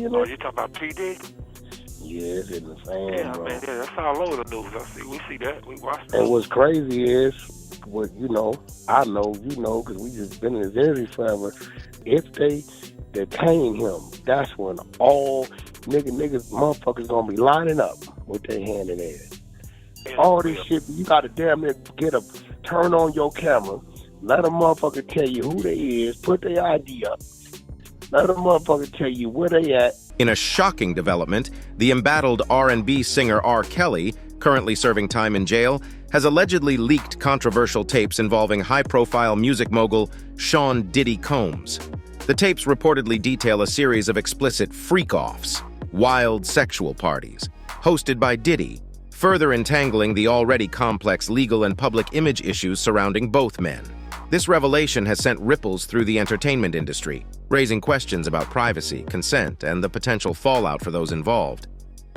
in Oh, it? you talking about PD? Yeah, it's in the fan, Yeah, bro. man, yeah, that's all over the news. We see that. We watch that. And what's crazy is, what I know, because we just been in this industry forever. If they detain him, that's when all niggas, motherfuckers gonna be lining up with their hand in there. Yeah, All this shit, you gotta damn near turn on your camera, let a motherfucker tell you who they is, put their ID up, let a motherfucker tell you where they at. In a shocking development, the embattled R&B singer R.Kelly, currently serving time in jail, has allegedly leaked controversial tapes involving high-profile music mogul Sean "Diddy" Combs. The tapes reportedly detail a series of explicit freak-offs, wild sexual parties, hosted by Diddy, further entangling the already complex legal and public image issues surrounding both men. This revelation has sent ripples through the entertainment industry, raising questions about privacy, consent, and the potential fallout for those involved.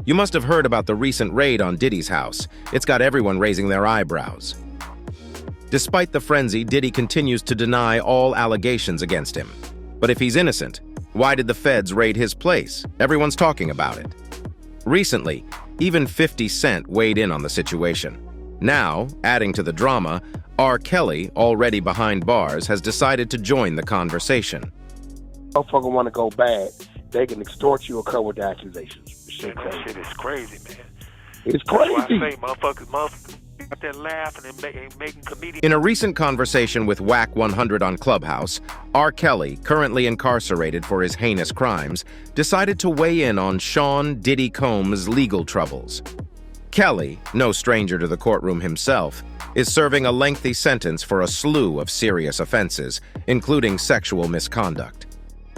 You must have heard about the recent raid on Diddy's house. It's got everyone raising their eyebrows. Despite the frenzy, Diddy continues to deny all allegations against him. But if he's innocent, why did the feds raid his place? Everyone's talking about it. Recently, even 50 Cent weighed in on the situation. Now, adding to the drama, R.Kelly, already behind bars, has decided to join the conversation. Motherfucker want to go bad, they can extort you or come with the accusations. Man, that shit is crazy, man. It's That's why I crazy. say motherfuckers out there laughing and making comedians. In a recent conversation with Whack 100 on Clubhouse, R.Kelly, currently incarcerated for his heinous crimes, decided to weigh in on Sean "Diddy" Combs' legal troubles. Kelly, no stranger to the courtroom himself, is serving a lengthy sentence for a slew of serious offenses, including sexual misconduct.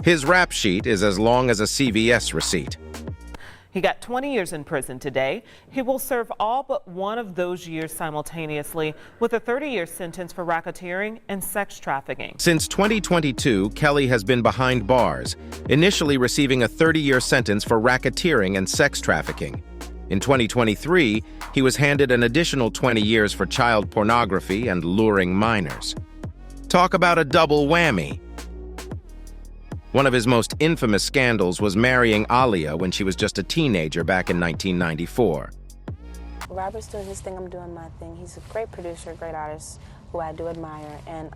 His rap sheet is as long as a CVS receipt. He got 20 years in prison today. He will serve all but one of those years simultaneously with a 30-year sentence for racketeering and sex trafficking. Since 2022, Kelly has been behind bars, initially receiving a 30-year sentence for racketeering and sex trafficking. In 2023, he was handed an additional 20 years for child pornography and luring minors. Talk about a double whammy. One of his most infamous scandals was marrying Aaliyah when she was just a teenager back in 1994. Robert's doing his thing, I'm doing my thing. He's a great producer, great artist who I do admire, and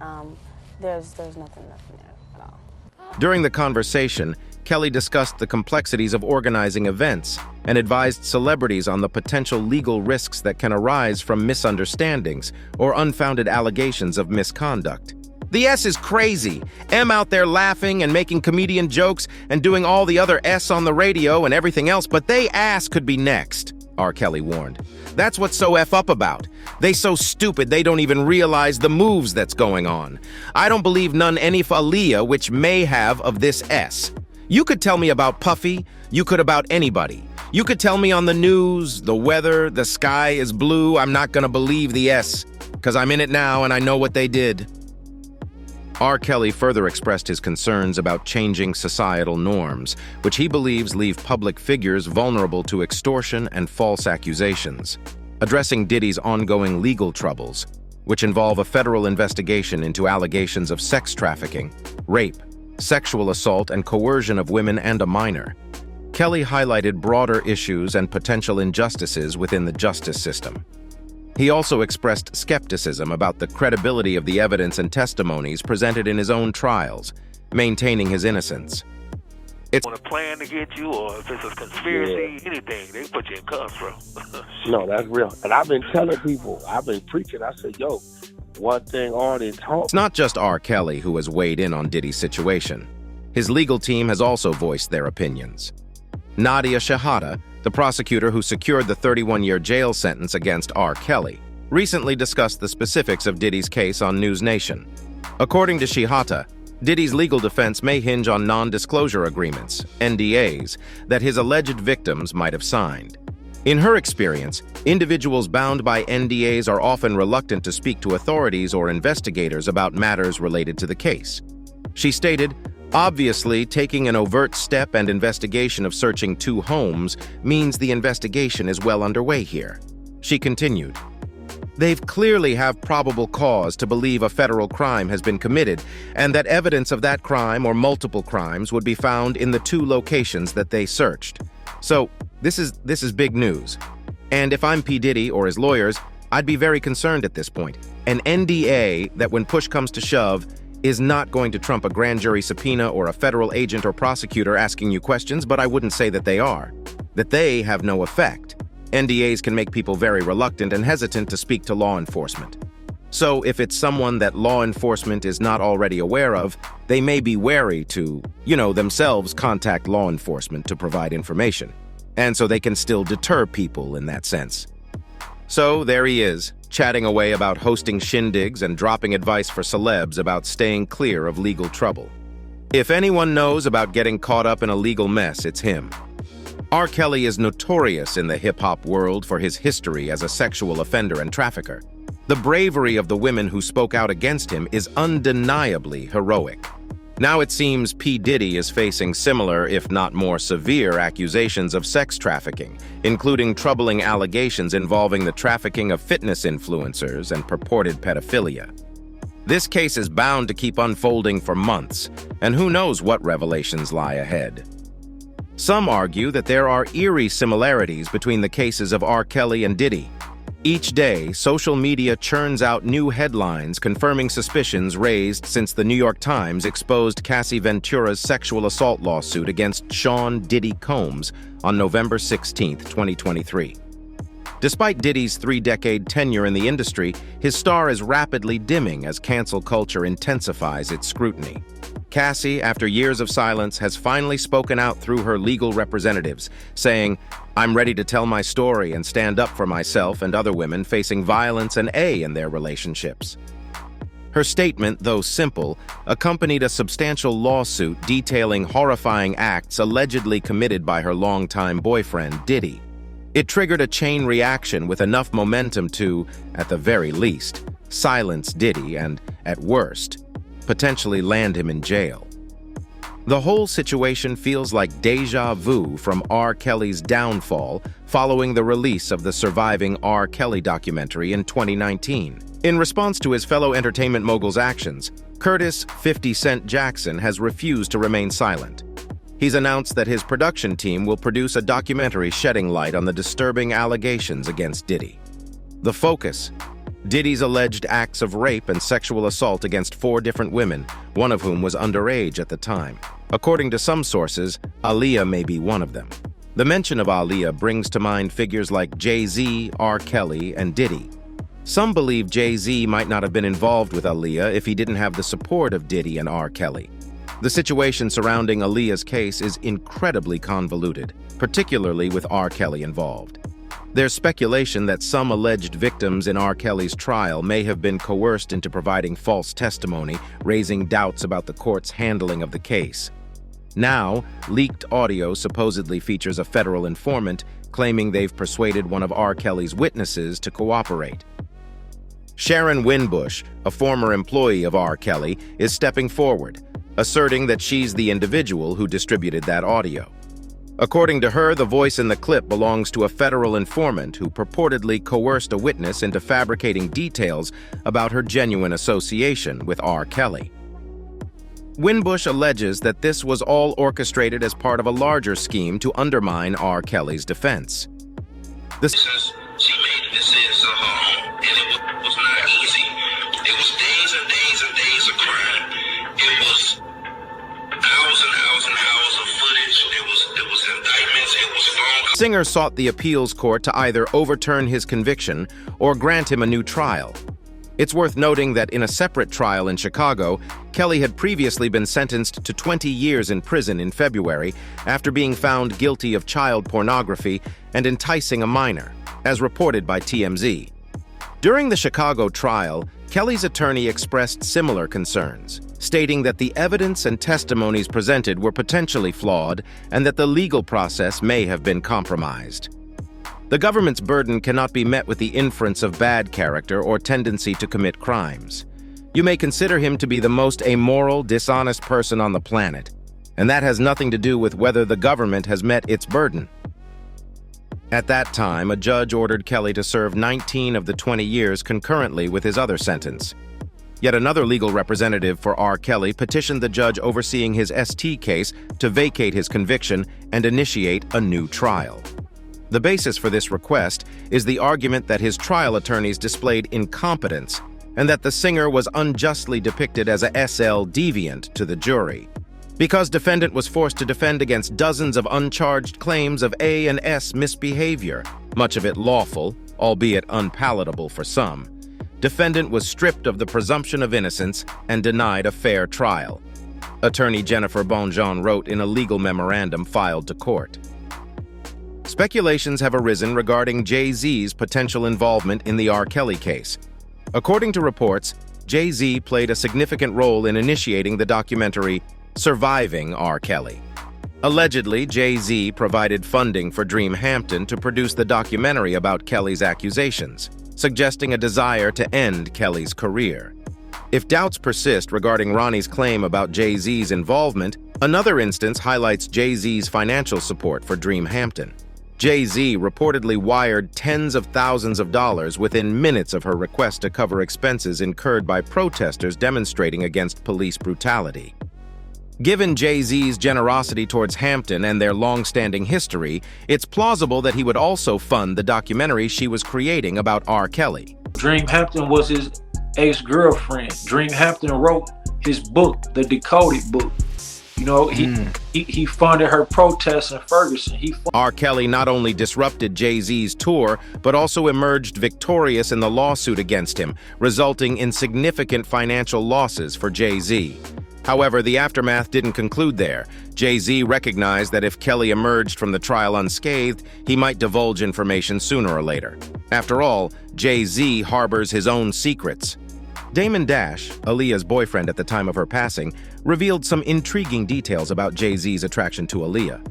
there's nothing there at all. During the conversation, Kelly discussed the complexities of organizing events and advised celebrities on the potential legal risks that can arise from misunderstandings or unfounded allegations of misconduct. The S is crazy. M out there laughing and making comedian jokes and doing all the other S on the radio and everything else, but they ass could be next, R.Kelly warned. That's what's so F up about. They so stupid they don't even realize the moves that's going on. I don't believe none any Aaliyah which may have of this S. You could tell me about Puffy, you could about anybody. You could tell me on the news, the weather, the sky is blue, I'm not gonna believe the S, because I'm in it now and I know what they did. R.Kelly further expressed his concerns about changing societal norms, which he believes leave public figures vulnerable to extortion and false accusations. Addressing Diddy's ongoing legal troubles, which involve a federal investigation into allegations of sex trafficking, rape, sexual assault, and coercion of women and a minor, Kelly highlighted broader issues and potential injustices within the justice system. He also expressed skepticism about the credibility of the evidence and testimonies presented in his own trials, maintaining his innocence. It's on a plan to get you, or if it's a conspiracy, anything, they put you in cuffs, bro. No, that's real. And I've been telling people, I've been preaching, I said, yo, one thing on this talk. It's not just R.Kelly who has weighed in on Diddy's situation. His legal team has also voiced their opinions. Nadia Shahada, the prosecutor who secured the 31-year jail sentence against R.Kelly, recently discussed the specifics of Diddy's case on News Nation. According to Shihata, Diddy's legal defense may hinge on non-disclosure agreements, NDAs, that his alleged victims might have signed. In her experience, individuals bound by NDAs are often reluctant to speak to authorities or investigators about matters related to the case. She stated, "Obviously, taking an overt step and investigation of searching 2 homes means the investigation is well underway here." She continued, They've clearly have probable cause to believe a federal crime has been committed, and that evidence of that crime or multiple crimes would be found in the 2 locations that they searched. So, this is big news. And if I'm P. Diddy or his lawyers, I'd be very concerned at this point. An NDA that, when push comes to shove, is not going to trump a grand jury subpoena or a federal agent or prosecutor asking you questions, but I wouldn't say that they are. That they have no effect. NDAs can make people very reluctant and hesitant to speak to law enforcement. So if it's someone that law enforcement is not already aware of, they may be wary to, themselves contact law enforcement to provide information. And so they can still deter people in that sense. So there he is, chatting away about hosting shindigs and dropping advice for celebs about staying clear of legal trouble. If anyone knows about getting caught up in a legal mess, it's him. R.Kelly is notorious in the hip-hop world for his history as a sexual offender and trafficker. The bravery of the women who spoke out against him is undeniably heroic. Now it seems P. Diddy is facing similar, if not more severe, accusations of sex trafficking, including troubling allegations involving the trafficking of fitness influencers and purported pedophilia. This case is bound to keep unfolding for months, and who knows what revelations lie ahead. Some argue that there are eerie similarities between the cases of R. Kelly and Diddy. Each day, social media churns out new headlines confirming suspicions raised since the New York Times exposed Cassie Ventura's sexual assault lawsuit against Sean Diddy Combs on November 16, 2023. Despite Diddy's 3-decade tenure in the industry, his star is rapidly dimming as cancel culture intensifies its scrutiny. Cassie, after years of silence, has finally spoken out through her legal representatives, saying, "I'm ready to tell my story and stand up for myself and other women facing violence and in their relationships." Her statement, though simple, accompanied a substantial lawsuit detailing horrifying acts allegedly committed by her longtime boyfriend, Diddy. It triggered a chain reaction with enough momentum to, at the very least, silence Diddy and, at worst, potentially land him in jail. The whole situation feels like deja vu from R. Kelly's downfall following the release of the surviving R. Kelly documentary in 2019. In response to his fellow entertainment mogul's actions, Curtis "50 Cent" Jackson has refused to remain silent. He's announced that his production team will produce a documentary shedding light on the disturbing allegations against Diddy. The focus: Diddy's alleged acts of rape and sexual assault against 4 different women, one of whom was underage at the time. According to some sources, Aaliyah may be one of them. The mention of Aaliyah brings to mind figures like Jay-Z, R. Kelly, and Diddy. Some believe Jay-Z might not have been involved with Aaliyah if he didn't have the support of Diddy and R. Kelly. The situation surrounding Aaliyah's case is incredibly convoluted, particularly with R. Kelly involved. There's speculation that some alleged victims in R. Kelly's trial may have been coerced into providing false testimony, raising doubts about the court's handling of the case. Now, leaked audio supposedly features a federal informant claiming they've persuaded one of R. Kelly's witnesses to cooperate. Sharon Winbush, a former employee of R. Kelly, is stepping forward, asserting that she's the individual who distributed that audio. According to her, the voice in the clip belongs to a federal informant who purportedly coerced a witness into fabricating details about her genuine association with R. Kelly. Winbush alleges that this was all orchestrated as part of a larger scheme to undermine R. Kelly's defense. She made the decision of her own, and it was not easy. It was days and days and days of crime. It was hours and hours and hours of footage. It was indictments. It was phone calls. Singer sought the appeals court to either overturn his conviction or grant him a new trial. It's worth noting that in a separate trial in Chicago, Kelly had previously been sentenced to 20 years in prison in February after being found guilty of child pornography and enticing a minor, as reported by TMZ. During the Chicago trial, Kelly's attorney expressed similar concerns, stating that the evidence and testimonies presented were potentially flawed and that the legal process may have been compromised. The government's burden cannot be met with the inference of bad character or tendency to commit crimes. You may consider him to be the most amoral, dishonest person on the planet, and that has nothing to do with whether the government has met its burden. At that time, a judge ordered Kelly to serve 19 of the 20 years concurrently with his other sentence. Yet another legal representative for R. Kelly petitioned the judge overseeing his ST case to vacate his conviction and initiate a new trial. The basis for this request is the argument that his trial attorneys displayed incompetence and that the singer was unjustly depicted as a SL deviant to the jury. Because defendant was forced to defend against dozens of uncharged claims of A and S misbehavior, much of it lawful, albeit unpalatable for some, defendant was stripped of the presumption of innocence and denied a fair trial. Attorney Jennifer Bonjean wrote in a legal memorandum filed to court. Speculations have arisen regarding Jay-Z's potential involvement in the R. Kelly case. According to reports, Jay-Z played a significant role in initiating the documentary Surviving R. Kelly. Allegedly, Jay-Z provided funding for Dreamhampton to produce the documentary about Kelly's accusations, suggesting a desire to end Kelly's career. If doubts persist regarding Ronnie's claim about Jay-Z's involvement, another instance highlights Jay-Z's financial support for Dreamhampton. Jay-Z reportedly wired tens of thousands of dollars within minutes of her request to cover expenses incurred by protesters demonstrating against police brutality. Given Jay-Z's generosity towards Hampton and their long-standing history, it's plausible that he would also fund the documentary she was creating about R. Kelly. Dreamhampton was his ex-girlfriend. Dreamhampton wrote his book, the Decoded book. You know, he funded her protests in Ferguson. R. Kelly not only disrupted Jay-Z's tour, but also emerged victorious in the lawsuit against him, resulting in significant financial losses for Jay-Z. However, the aftermath didn't conclude there. Jay-Z recognized that if Kelly emerged from the trial unscathed, he might divulge information sooner or later. After all, Jay-Z harbors his own secrets. Damon Dash, Aaliyah's boyfriend at the time of her passing, revealed some intriguing details about Jay-Z's attraction to Aaliyah.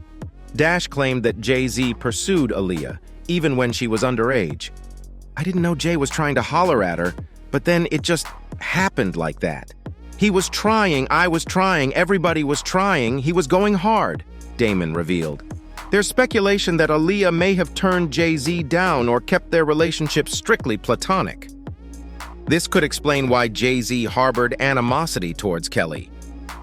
Dash claimed that Jay-Z pursued Aaliyah, even when she was underage. "I didn't know Jay was trying to holler at her, but then it just happened like that. He was trying, I was trying, everybody was trying, he was going hard," Damon revealed. There's speculation that Aaliyah may have turned Jay-Z down or kept their relationship strictly platonic. This could explain why Jay-Z harbored animosity towards Kelly.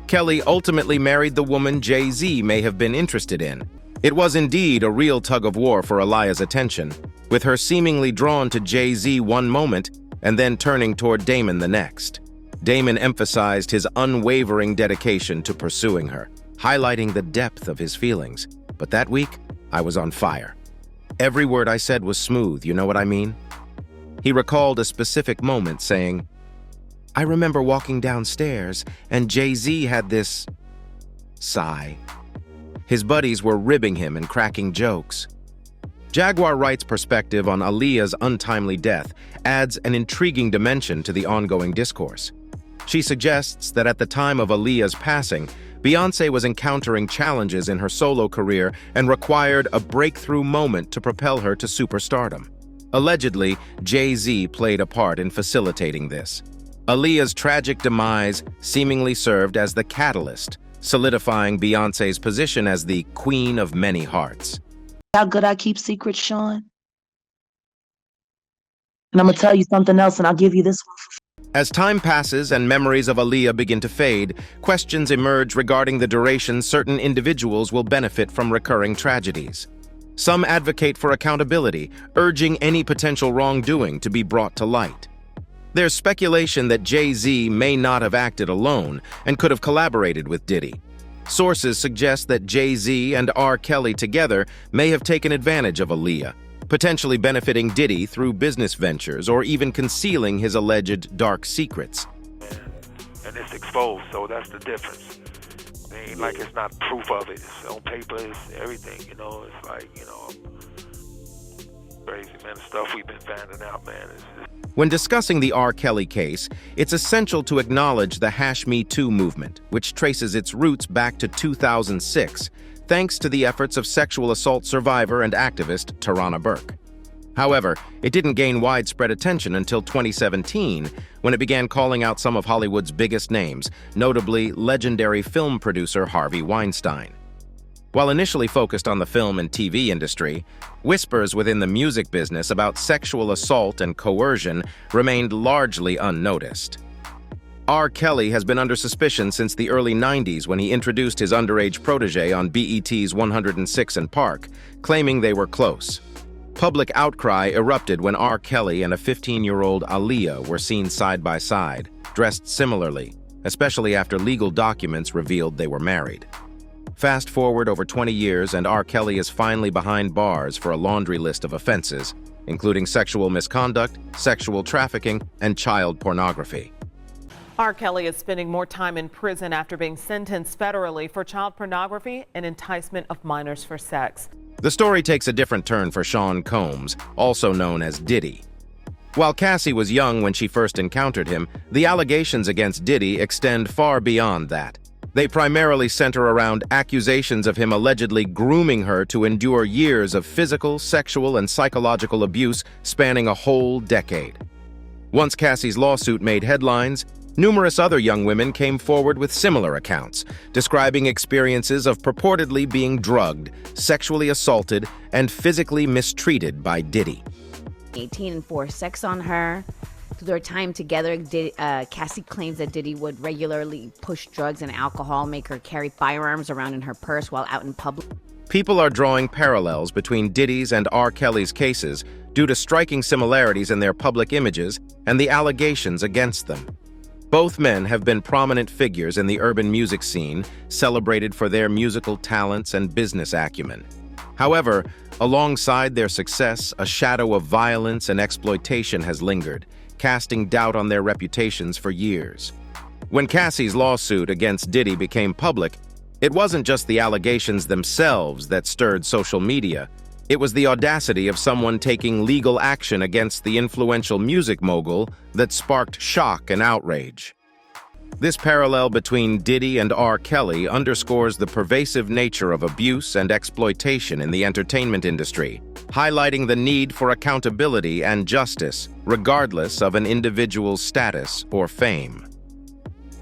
Kelly ultimately married the woman Jay-Z may have been interested in. It was indeed a real tug-of-war for Aaliyah's attention, with her seemingly drawn to Jay-Z one moment and then turning toward Damon the next. Damon emphasized his unwavering dedication to pursuing her, highlighting the depth of his feelings. But that week, I was on fire. Every word I said was smooth, you know what I mean? He recalled a specific moment, saying, "I remember walking downstairs, and Jay-Z had this sigh." His buddies were ribbing him and cracking jokes. Jaguar Wright's perspective on Aaliyah's untimely death adds an intriguing dimension to the ongoing discourse. She suggests that at the time of Aaliyah's passing, Beyoncé was encountering challenges in her solo career and required a breakthrough moment to propel her to superstardom. Allegedly, Jay-Z played a part in facilitating this. Aaliyah's tragic demise seemingly served as the catalyst, solidifying Beyoncé's position as the Queen of Many Hearts. How good I keep secrets, Sean? And I'm gonna tell you something else, and I'll give you this one for As time passes and memories of Aaliyah begin to fade, questions emerge regarding the duration certain individuals will benefit from recurring tragedies. Some advocate for accountability, urging any potential wrongdoing to be brought to light. There's speculation that Jay-Z may not have acted alone and could have collaborated with Diddy. Sources suggest that Jay-Z and R. Kelly together may have taken advantage of Aaliyah, potentially benefiting Diddy through business ventures or even concealing his alleged dark secrets. And it's exposed, so that's the difference. It ain't like it's not proof of it. It's on paper, it's everything, you know. It's like, you know, crazy, man. The stuff we've been finding out, man. When discussing the R. Kelly case, it's essential to acknowledge the #MeToo movement, which traces its roots back to 2006, thanks to the efforts of sexual assault survivor and activist Tarana Burke. However, it didn't gain widespread attention until 2017, when it began calling out some of Hollywood's biggest names, notably legendary film producer Harvey Weinstein. While initially focused on the film and TV industry, whispers within the music business about sexual assault and coercion remained largely unnoticed. R. Kelly has been under suspicion since the early 90s when he introduced his underage protege on BET's 106 & Park, claiming they were close. Public outcry erupted when R. Kelly and a 15-year-old Aaliyah were seen side by side, dressed similarly, especially after legal documents revealed they were married. Fast forward over 20 years and R. Kelly is finally behind bars for a laundry list of offenses, including sexual misconduct, sexual trafficking, and child pornography. R. Kelly is spending more time in prison after being sentenced federally for child pornography and enticement of minors for sex. The story takes a different turn for Sean Combs, also known as Diddy. While Cassie was young when she first encountered him, the allegations against Diddy extend far beyond that. They primarily center around accusations of him allegedly grooming her to endure years of physical, sexual, and psychological abuse spanning a whole decade. Once Cassie's lawsuit made headlines, numerous other young women came forward with similar accounts, describing experiences of purportedly being drugged, sexually assaulted, and physically mistreated by Diddy. 18 and forced sex on her. Through their time together, Cassie claims that Diddy would regularly push drugs and alcohol, make her carry firearms around in her purse while out in public. People are drawing parallels between Diddy's and R. Kelly's cases due to striking similarities in their public images and the allegations against them. Both men have been prominent figures in the urban music scene, celebrated for their musical talents and business acumen. However, alongside their success, a shadow of violence and exploitation has lingered, casting doubt on their reputations for years. When Cassie's lawsuit against Diddy became public, it wasn't just the allegations themselves that stirred social media. It was the audacity of someone taking legal action against the influential music mogul that sparked shock and outrage. This parallel between Diddy and R. Kelly underscores the pervasive nature of abuse and exploitation in the entertainment industry, highlighting the need for accountability and justice, regardless of an individual's status or fame.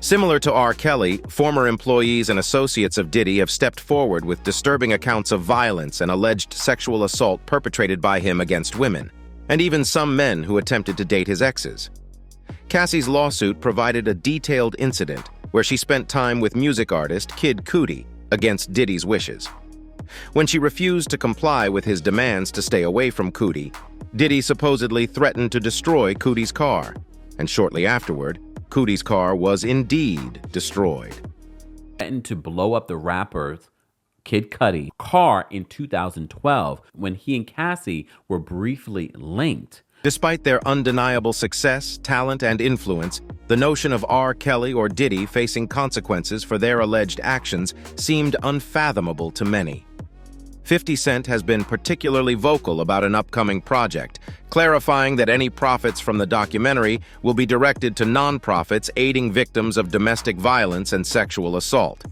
Similar to R. Kelly, former employees and associates of Diddy have stepped forward with disturbing accounts of violence and alleged sexual assault perpetrated by him against women, and even some men who attempted to date his exes. Cassie's lawsuit provided a detailed incident where she spent time with music artist Kid Cudi against Diddy's wishes. When she refused to comply with his demands to stay away from Cudi, Diddy supposedly threatened to destroy Cudi's car, and shortly afterward, Cudi's car was indeed destroyed. Threatened to blow up the rapper Kid Cudi's car in 2012 when he and Cassie were briefly linked. Despite their undeniable success, talent, and influence, the notion of R. Kelly or Diddy facing consequences for their alleged actions seemed unfathomable to many. 50 Cent has been particularly vocal about an upcoming project, clarifying that any profits from the documentary will be directed to nonprofits aiding victims of domestic violence and sexual assault.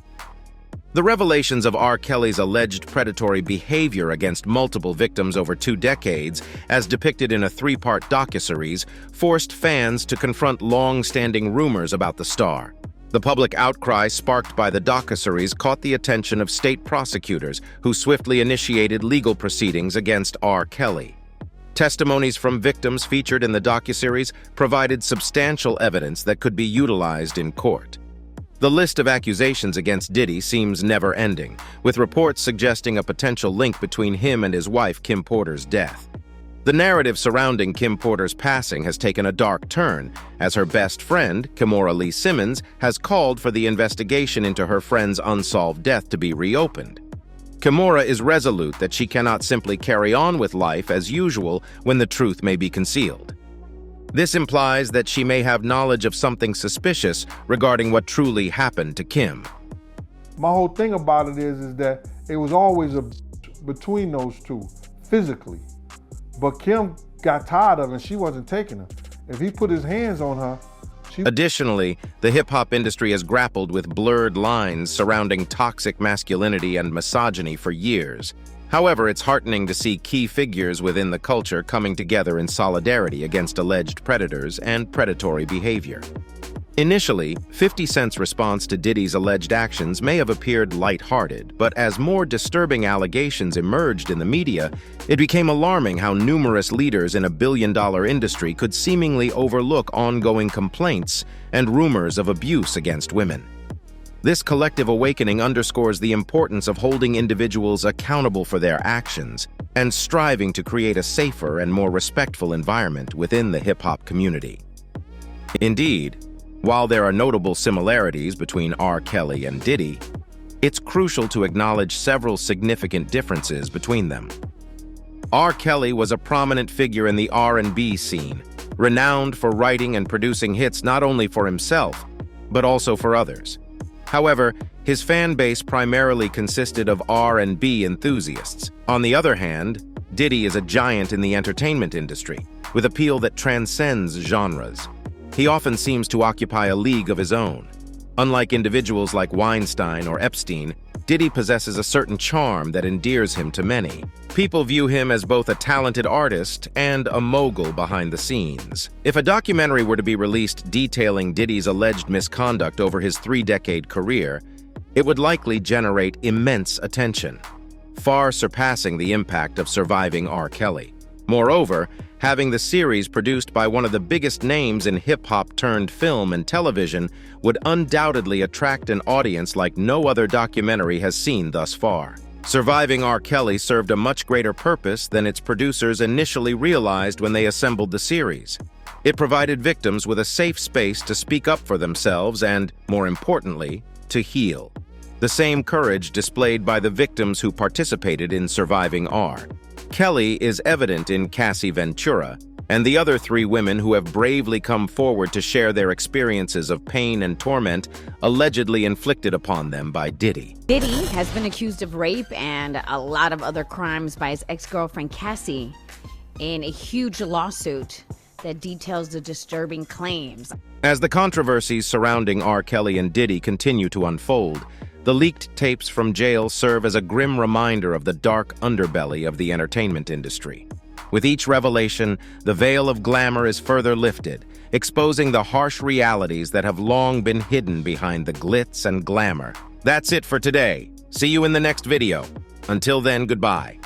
The revelations of R. Kelly's alleged predatory behavior against multiple victims over 2 decades, as depicted in a 3-part docuseries, forced fans to confront long-standing rumors about the star. The public outcry sparked by the docuseries caught the attention of state prosecutors, who swiftly initiated legal proceedings against R. Kelly. Testimonies from victims featured in the docuseries provided substantial evidence that could be utilized in court. The list of accusations against Diddy seems never-ending, with reports suggesting a potential link between him and his wife Kim Porter's death. The narrative surrounding Kim Porter's passing has taken a dark turn, as her best friend, Kimora Lee Simmons, has called for the investigation into her friend's unsolved death to be reopened. Kimora is resolute that she cannot simply carry on with life as usual when the truth may be concealed. This implies that she may have knowledge of something suspicious regarding what truly happened to Kim. My whole thing about it is that it was always between those two, physically. But Kim got tired of it and she wasn't taking it. If he put his hands on her, Additionally, the hip-hop industry has grappled with blurred lines surrounding toxic masculinity and misogyny for years. However, it's heartening to see key figures within the culture coming together in solidarity against alleged predators and predatory behavior. Initially, 50 Cent's response to Diddy's alleged actions may have appeared lighthearted, but as more disturbing allegations emerged in the media, it became alarming how numerous leaders in a billion-dollar industry could seemingly overlook ongoing complaints and rumors of abuse against women. This collective awakening underscores the importance of holding individuals accountable for their actions and striving to create a safer and more respectful environment within the hip-hop community. Indeed, while there are notable similarities between R. Kelly and Diddy, it's crucial to acknowledge several significant differences between them. R. Kelly was a prominent figure in the R&B scene, renowned for writing and producing hits not only for himself, but also for others. However, his fan base primarily consisted of R&B enthusiasts. On the other hand, Diddy is a giant in the entertainment industry, with appeal that transcends genres. He often seems to occupy a league of his own. Unlike individuals like Weinstein or Epstein, Diddy possesses a certain charm that endears him to many. People view him as both a talented artist and a mogul behind the scenes. If a documentary were to be released detailing Diddy's alleged misconduct over his 3-decade career, it would likely generate immense attention, far surpassing the impact of surviving R. Kelly. Moreover, having the series produced by one of the biggest names in hip-hop turned film and television would undoubtedly attract an audience like no other documentary has seen thus far. Surviving R. Kelly served a much greater purpose than its producers initially realized when they assembled the series. It provided victims with a safe space to speak up for themselves and, more importantly, to heal. The same courage displayed by the victims who participated in Surviving R. Kelly is evident in Cassie Ventura and the other 3 women who have bravely come forward to share their experiences of pain and torment allegedly inflicted upon them by Diddy. Diddy has been accused of rape and a lot of other crimes by his ex-girlfriend Cassie in a huge lawsuit that details the disturbing claims. As the controversies surrounding R. Kelly and Diddy continue to unfold, the leaked tapes from jail serve as a grim reminder of the dark underbelly of the entertainment industry. With each revelation, the veil of glamour is further lifted, exposing the harsh realities that have long been hidden behind the glitz and glamour. That's it for today. See you in the next video. Until then, goodbye.